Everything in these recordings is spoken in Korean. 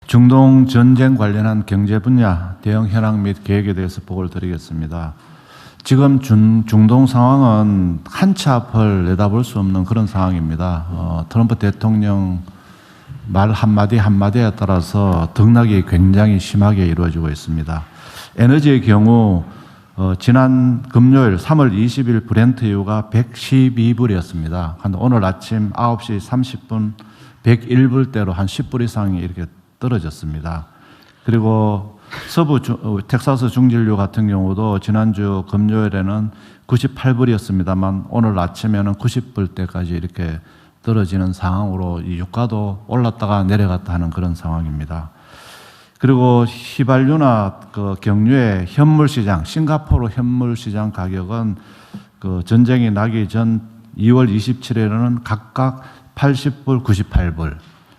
중동 전쟁 관련한 경제 분야 대응 현황 및 계획에 대해서 보고를 드리겠습니다. 지금 중동 상황은 한 치 앞을 내다볼 수 없는 그런 상황입니다. 트럼프 대통령 말 한마디 한마디에 따라서 등락이 굉장히 심하게 이루어지고 있습니다. 에너지의 경우 지난 금요일 3월 20일 브렌트유가 112불이었습니다. 오늘 아침 9시 30분 101불대로 한 10불 이상이 이렇게 떨어졌습니다. 그리고 서부 텍사스 중진류 같은 경우도 지난주 금요일에는 98불이었습니다만 오늘 아침에는 90불대까지 이렇게 떨어지는 상황으로 이 유가도 올랐다가 내려갔다 하는 그런 상황입니다. 그리고 휘발유나 그 경유의 현물시장, 싱가포르 현물시장 가격은 그 전쟁이 나기 전 2월 27일에는 각각 80불, 98불,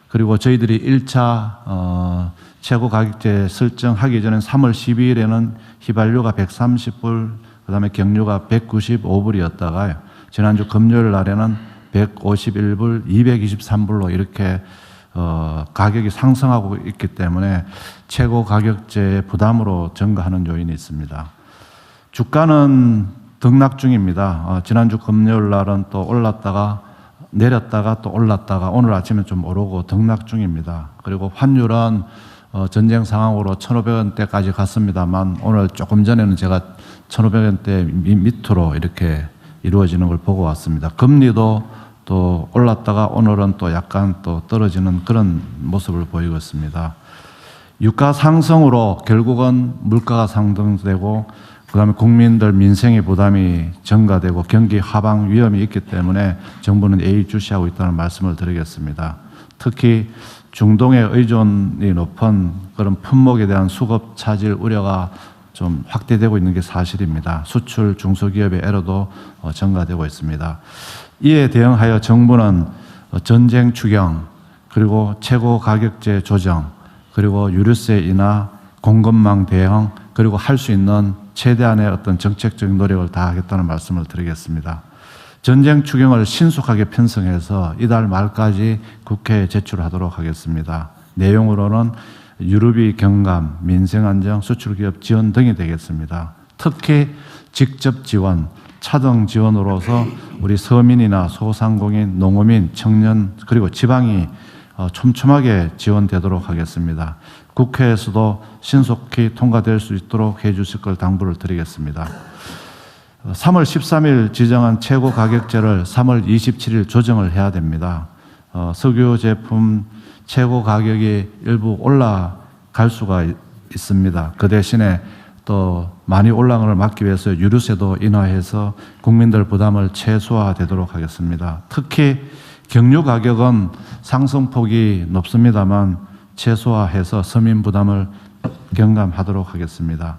그리고 저희들이 1차 최고 가격제 설정하기 전에 3월 12일에는 휘발유가 130불, 그 다음에 경유가 195불이었다가 지난주 금요일 날에는 151불, 223불로 이렇게 가격이 상승하고 있기 때문에 최고 가격제의 부담으로 증가하는 요인이 있습니다. 주가는 등락 중입니다. 지난주 금요일 날은 또 올랐다가 내렸다가 또 올랐다가 오늘 아침에 좀 오르고 등락 중입니다. 그리고 환율은 전쟁 상황으로 1,500원대까지 갔습니다만 오늘 조금 전에는 제가 1,500원대 밑으로 이렇게 이루어지는 걸 보고 왔습니다. 금리도 또 올랐다가 오늘은 또 약간 또 떨어지는 그런 모습을 보이고 있습니다. 유가 상승으로 결국은 물가가 상승되고 그다음에 국민들 민생의 부담이 증가되고 경기 하방 위험이 있기 때문에 정부는 예의주시하고 있다는 말씀을 드리겠습니다. 특히 중동에 의존이 높은 그런 품목에 대한 수급 차질 우려가 좀 확대되고 있는 게 사실입니다. 수출 중소기업의 애로도 증가되고 있습니다. 이에 대응하여 정부는 전쟁 추경, 그리고 최고 가격제 조정, 그리고 유류세 인하, 공급망 대응, 그리고 할 수 있는 최대한의 어떤 정책적인 노력을 다하겠다는 말씀을 드리겠습니다. 전쟁 추경을 신속하게 편성해서 이달 말까지 국회에 제출하도록 하겠습니다. 내용으로는 유류비 경감, 민생안정, 수출기업 지원 등이 되겠습니다. 특히 직접 지원, 차등 지원으로서 우리 서민이나 소상공인, 농어민, 청년 그리고 지방이 촘촘하게 지원되도록 하겠습니다. 국회에서도 신속히 통과될 수 있도록 해주실 걸 당부를 드리겠습니다. 3월 13일 지정한 최고 가격제를 3월 27일 조정을 해야 됩니다. 석유 제품 최고 가격이 일부 올라갈 수가 있습니다. 그 대신에 또 많이 올라가는 걸 막기 위해서 유류세도 인하해서 국민들 부담을 최소화되도록 하겠습니다. 특히 경유 가격은 상승폭이 높습니다만 최소화해서 서민 부담을 경감하도록 하겠습니다.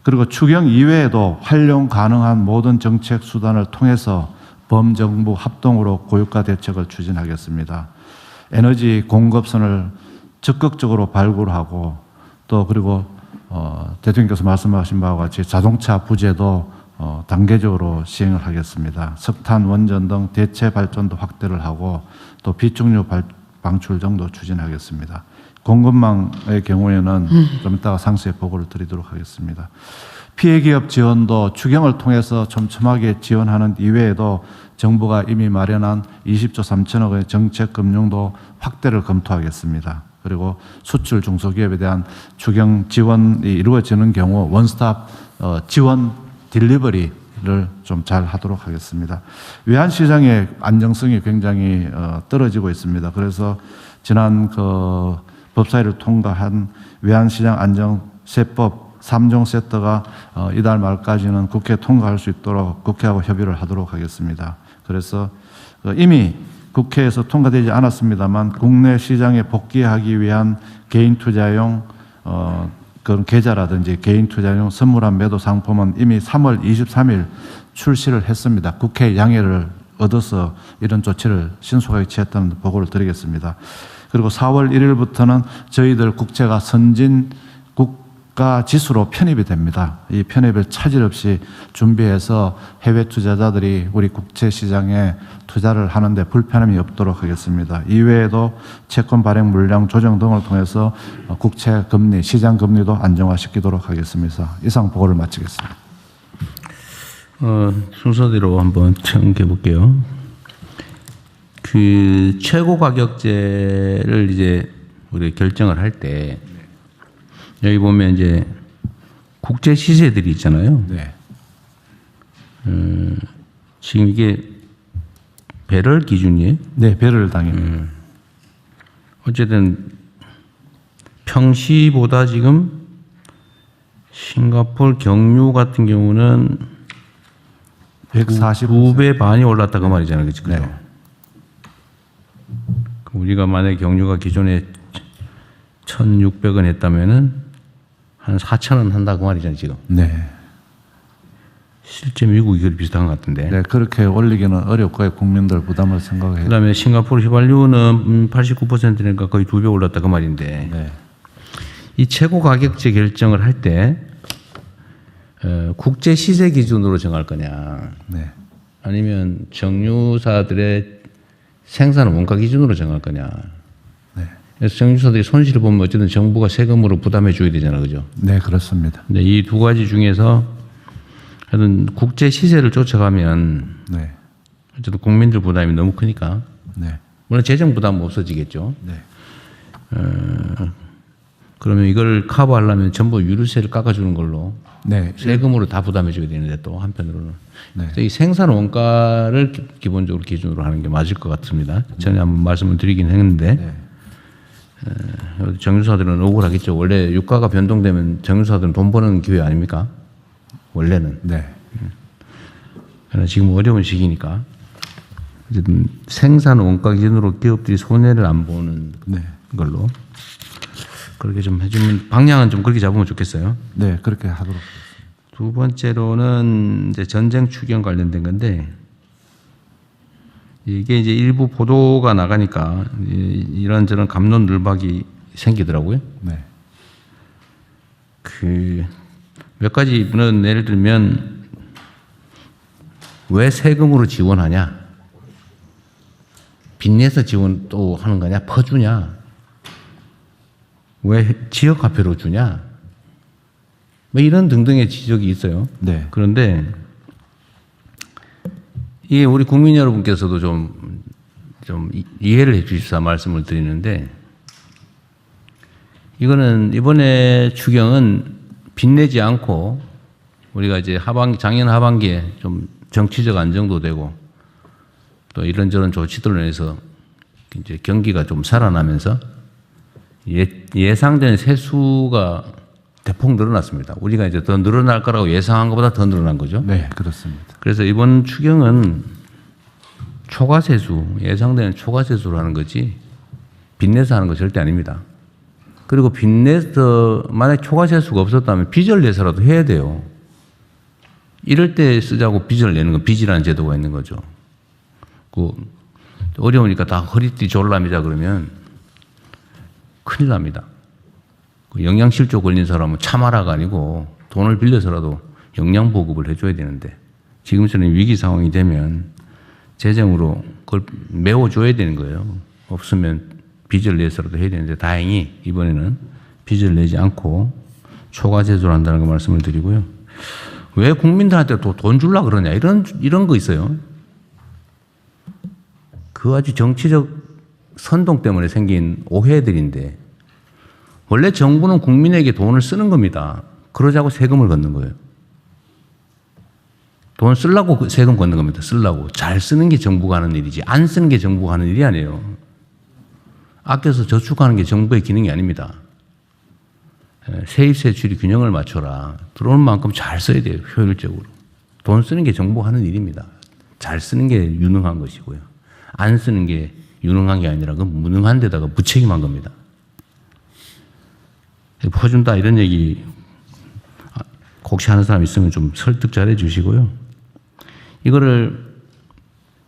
그리고 추경 이외에도 활용 가능한 모든 정책 수단을 통해서 범정부 합동으로 고유가 대책을 추진하겠습니다. 에너지 공급선을 적극적으로 발굴하고 또 그리고 대통령께서 말씀하신 바와 같이 자동차 부재도 단계적으로 시행을 하겠습니다. 석탄, 원전 등 대체 발전도 확대를 하고 또 비축유 방출 정도 추진하겠습니다. 공급망의 경우에는 좀 이따가 상세히 보고를 드리도록 하겠습니다. 피해기업 지원도 추경을 통해서 촘촘하게 지원하는 이외에도 정부가 이미 마련한 20조 3천억 원의 정책금융도 확대를 검토하겠습니다. 그리고 수출 중소기업에 대한 추경 지원이 이루어지는 경우 원스톱 지원 딜리버리를 좀 잘 하도록 하겠습니다. 외환시장의 안정성이 굉장히 떨어지고 있습니다. 그래서 지난 그 법사위를 통과한 외환시장 안정세법 3종 세트가 이달 말까지는 국회에 통과할 수 있도록 국회하고 협의를 하도록 하겠습니다. 그래서 이미 국회에서 통과되지 않았습니다만 국내 시장에 복귀하기 위한 개인 투자용 그런 계좌라든지 개인 투자용 선물한 매도 상품은 이미 3월 23일 출시를 했습니다. 국회 양해를 얻어서 이런 조치를 신속하게 취했다는 보고를 드리겠습니다. 그리고 4월 1일부터는 저희들 국채가 선진국 주가 지수로 편입이 됩니다. 이 편입을 차질 없이 준비해서 해외 투자자들이 우리 국채 시장에 투자를 하는데 불편함이 없도록 하겠습니다. 이외에도 채권 발행 물량 조정 등을 통해서 국채 금리, 시장 금리도 안정화시키도록 하겠습니다. 이상 보고를 마치겠습니다. 순서대로 한번 청해 볼게요. 그 최고 가격제를 이제 우리 결정을 할 때 여기 보면 이제 국제 시세들이 있잖아요. 네. 지금 이게 배럴 기준이에요? 네, 배럴당입니다. 어쨌든 평시보다 지금 싱가포르 경유 같은 경우는 2배 반이 올랐다 그 말이잖아요. 그렇죠? 네. 우리가 만약에 경유가 기존에 1,600원 했다면은 한 4,000원 한다 그 말이잖아요, 지금. 네. 실제 미국이 그렇게 비슷한 것 같은데. 네, 그렇게 올리기는 어렵고요. 국민들 부담을 생각해요. 그다음에 싱가포르 휘발유는 89%니까 거의 2배 올랐다 그 말인데. 네. 이 최고 가격제 결정을 할 때 국제 시세 기준으로 정할 거냐, 네. 아니면 정유사들의 생산 원가 기준으로 정할 거냐. 네. 그래서 정유사들이 손실을 보면 어쨌든 정부가 세금으로 부담해 줘야 되잖아요, 그죠? 네, 그렇습니다. 근데 이 두 가지 중에서 하여튼 국제 시세를 쫓아가면 네. 어쨌든 국민들 부담이 너무 크니까 네. 물론 재정 부담은 없어지겠죠. 네. 그러면 이걸 커버하려면 전부 유류세를 깎아주는 걸로 네. 세금으로 다 부담해 줘야 되는데 또 한편으로는 네. 그래서 이 생산 원가를 기본적으로 기준으로 하는 게 맞을 것 같습니다. 전에 한번 말씀을 드리긴 했는데 네. 정유사들은 억울하겠죠. 원래 유가가 변동되면 정유사들은 돈 버는 기회 아닙니까? 원래는. 네. 그러나 지금 어려운 시기니까 어쨌든 생산 원가 기준으로 기업들이 손해를 안 보는 네. 걸로 그렇게 좀 해주면 방향은 좀 그렇게 잡으면 좋겠어요. 네, 그렇게 하도록. 두 번째로는 이제 전쟁 추경 관련된 건데 이게 이제 일부 보도가 나가니까 이런저런 갑론 늘박이 생기더라고요. 네. 그 몇 가지는 예를 들면 왜 세금으로 지원하냐? 빚내서 지원 또 하는 거냐? 퍼주냐? 왜 지역화폐로 주냐? 뭐 이런 등등의 지적이 있어요. 네. 그런데 이게 우리 국민 여러분께서도 좀 이해를 해 주십사 말씀을 드리는데 이거는 이번에 추경은 빚내지 않고 우리가 이제 작년 하반기에 좀 정치적 안정도 되고 또 이런저런 조치들로 인해서 이제 경기가 좀 살아나면서 예상된 세수가 대폭 늘어났습니다. 우리가 이제 더 늘어날 거라고 예상한 것보다 더 늘어난 거죠. 네, 그렇습니다. 그래서 이번 추경은 초과세수, 예상되는 초과세수로 하는 거지 빚내서 하는 거 절대 아닙니다. 그리고 빚내서 만약 초과세수가 없었다면 빚을 내서라도 해야 돼요. 이럴 때 쓰자고 빚을 내는 건 빚이라는 제도가 있는 거죠. 어려우니까 다 허리띠 졸라매자 그러면 큰일 납니다. 영양실조 걸린 사람은 참아라가 아니고 돈을 빌려서라도 영양보급을 해줘야 되는데 지금처럼 위기 상황이 되면 재정으로 그걸 메워줘야 되는 거예요. 없으면 빚을 내서라도 해야 되는데 다행히 이번에는 빚을 내지 않고 초과세수를 한다는 거 말씀을 드리고요. 왜 국민들한테 또 돈 주려고 그러냐 이런 거 있어요. 그 아주 정치적 선동 때문에 생긴 오해들인데 원래 정부는 국민에게 돈을 쓰는 겁니다. 그러자고 세금을 걷는 거예요. 돈 쓰려고 세금 걷는 겁니다. 쓰려고. 잘 쓰는 게 정부가 하는 일이지 안 쓰는 게 정부가 하는 일이 아니에요. 아껴서 저축하는 게 정부의 기능이 아닙니다. 세입 세출이 균형을 맞춰라. 들어오는 만큼 잘 써야 돼요. 효율적으로. 돈 쓰는 게 정부가 하는 일입니다. 잘 쓰는 게 유능한 것이고요. 안 쓰는 게 유능한 게 아니라 그 무능한 데다가 무책임한 겁니다. 퍼준다 이런 얘기 혹시 하는 사람 있으면 좀 설득 잘 해주시고요. 이거를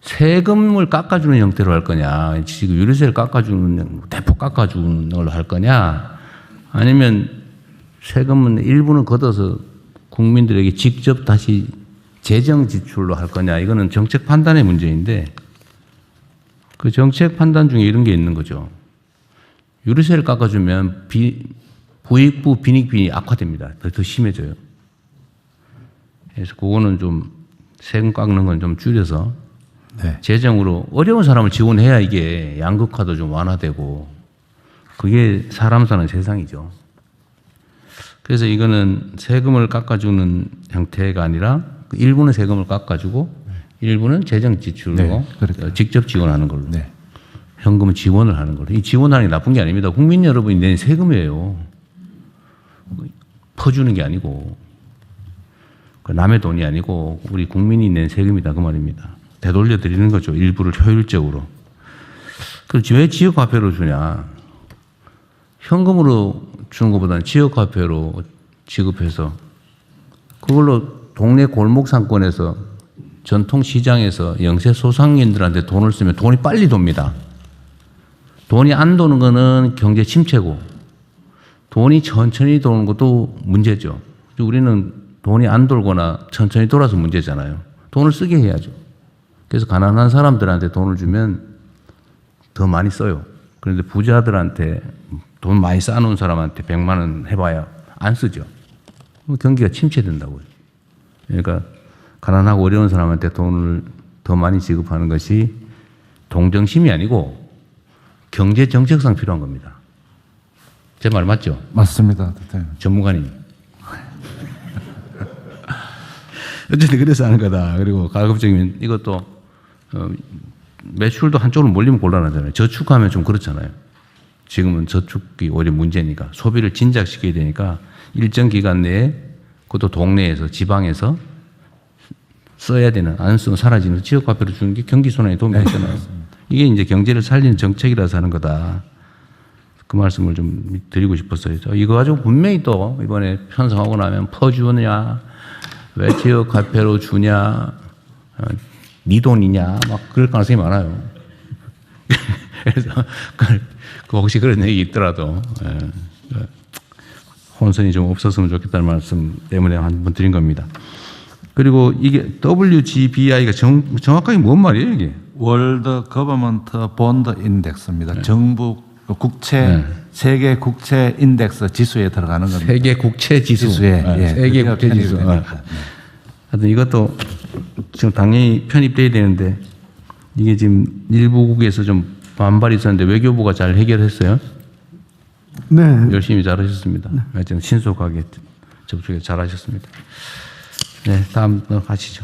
세금을 깎아주는 형태로 할 거냐, 지금 유류세를 깎아주는 대폭 깎아주는 걸로 할 거냐, 아니면 세금은 일부는 걷어서 국민들에게 직접 다시 재정 지출로 할 거냐, 이거는 정책 판단의 문제인데, 그 정책 판단 중에 이런 게 있는 거죠. 유류세를 깎아주면 부익부 빈익빈이 악화됩니다. 더 심해져요. 그래서 그거는 좀 세금 깎는 건 좀 줄여서 네. 재정으로 어려운 사람을 지원해야 이게 양극화도 좀 완화되고, 그게 사람 사는 세상이죠. 그래서 이거는 세금을 깎아주는 형태가 아니라 일부는 세금을 깎아주고 일부는 재정 지출로 네, 그렇죠. 직접 지원하는 걸로. 네. 현금 지원을 하는 걸로. 이 지원하는 게 나쁜 게 아닙니다. 국민 여러분이 낸 세금이에요. 퍼주는 게 아니고, 남의 돈이 아니고 우리 국민이 낸 세금이다, 그 말입니다. 되돌려 드리는 거죠. 일부를 효율적으로. 그럼 왜 지역화폐로 주냐? 현금으로 주는 것보다는 지역화폐로 지급해서 그걸로 동네 골목 상권에서 전통시장에서 영세 소상인들한테 돈을 쓰면 돈이 빨리 돕니다. 돈이 안 도는 거는 경제 침체고, 돈이 천천히 도는 것도 문제죠. 우리는 돈이 안 돌거나 천천히 돌아서 문제잖아요. 돈을 쓰게 해야죠. 그래서 가난한 사람들한테 돈을 주면 더 많이 써요. 그런데 부자들한테 돈 많이 쌓아놓은 사람한테 100만 원 해봐야 안 쓰죠. 경기가 침체된다고요. 그러니까 가난하고 어려운 사람한테 돈을 더 많이 지급하는 것이 동정심이 아니고 경제 정책상 필요한 겁니다. 제 말 맞죠? 맞습니다, 대통령. 전문가님. 어쨌든 그래서 하는 거다. 그리고 가급적이면 이것도 매출도 한쪽으로 몰리면 곤란하잖아요. 저축하면 좀 그렇잖아요. 지금은 저축이 오히려 문제니까 소비를 진작시켜야 되니까 일정 기간 내에 그것도 동네에서 지방에서 써야 되는, 안 쓰면 사라지는 지역화폐로 주는 게 경기순환에 도움이 되잖아요. 이게 이제 경제를 살리는 정책이라서 하는 거다. 그 말씀을 좀 드리고 싶었어요. 이거 가지고 분명히 또 이번에 편성하고 나면 퍼주냐, 왜 지역화폐로 주냐, 네 돈이냐, 막 그럴 가능성이 많아요. 그래서 그 혹시 그런 얘기 있더라도 혼선이 좀 없었으면 좋겠다는 말씀 때문에 한번 드린 겁니다. 그리고 이게 WGBI가 정확하게 뭔 말이에요, 이게? 월드 거버먼트 본드 인덱스입니다. 정부 국채 세계 국채 인덱스 지수에 들어가는 겁니다. 세계 국채 지수. 지수에 예, 세계 그게 국채 지수. 편입이 됩니다. 하여튼 이것도 지금 당연히 편입돼야 되는데 이게 지금 일부국에서 좀 반발이 있었는데 외교부가 잘 해결했어요. 네. 열심히 잘하셨습니다. 하여튼 신속하게 접촉해 잘하셨습니다. 네, 다음 가시죠.